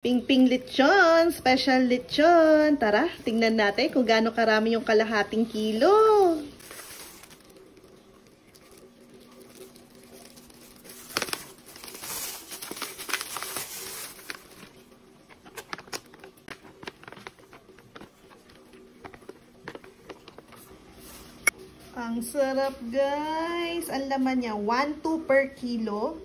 Ping-ping lechon, special lechon. Tara, tingnan natin kung gaano karami yung kalahating kilo. Ang sarap, guys. Ang laman niya, 1-2 per kilo.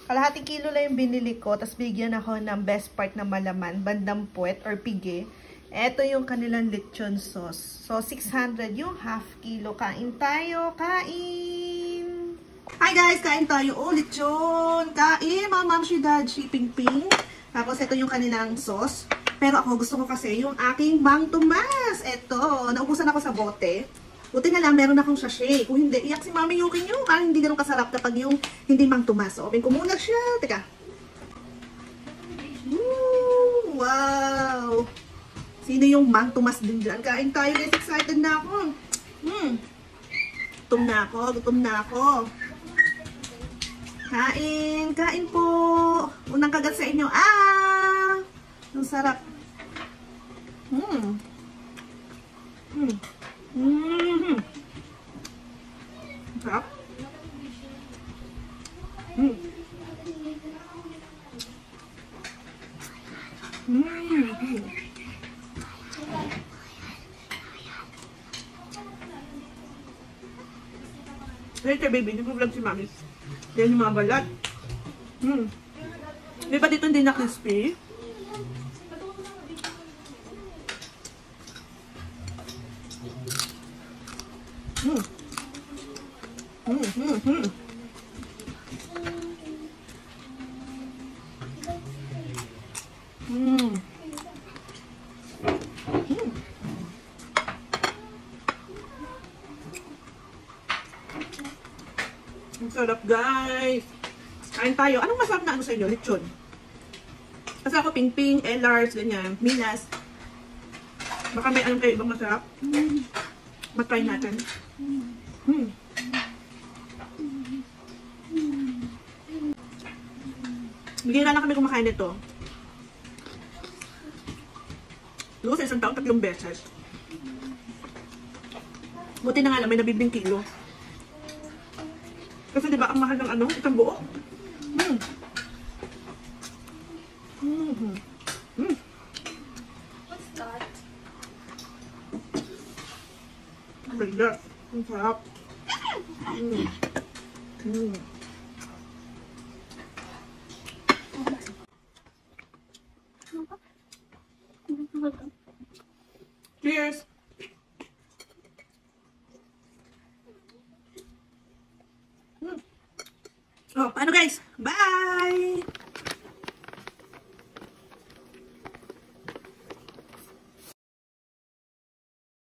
Kalahating kilo lang yung binili ko, tapos bigyan ako ng best part na malaman, bandang puwet or pigi. Ito yung kanilang lechon sauce. So, 600 yung half kilo. Kain tayo, kain! Hi guys, kain tayo. Oh, lechon! Kain, Ma'am Shi Dad, Shi Ping Ping. Tapos, ito yung kanilang sauce. Pero ako, gusto ko kasi yung aking Mang Tomas. Ito, naubusan ako sa bote. Buti na lang, meron akong sachet. Kung hindi, iyak si Mami Yuki nyo. Parang hindi ganun kasarap kapag yung hindi Mang Tomas. Open ko muna siya. Teka. Woo! Wow! Sino yung Mang Tomas din dyan? Kain tayo guys. Excited na ako. Gutom na ako. Gutom na ako. Kain. Kain po. Unang kagat sa inyo. Ah! Ang sarap. Sarap. Later baby, hindi ko vlog si Mami. Yan yung mga balat. Di ba dito hindi na crispy? Ang sarap guys. Kain tayo. Anong masarap na ano sa inyo? Lechon. Kasi ako ping-ping, Lars, ganyan, Minas. Baka may anong kayo ibang masarap. Matry natin. Bigyan na lang kami kumakain nito. Siguro sa isang taon, 3 beses. Buti na nga lang, may nabibing kilo. Kasi diba, ang mahal ng ano, isang buo. What's that? Ang sarap. Ang sarap. Cheers! Oh, paano guys? Bye!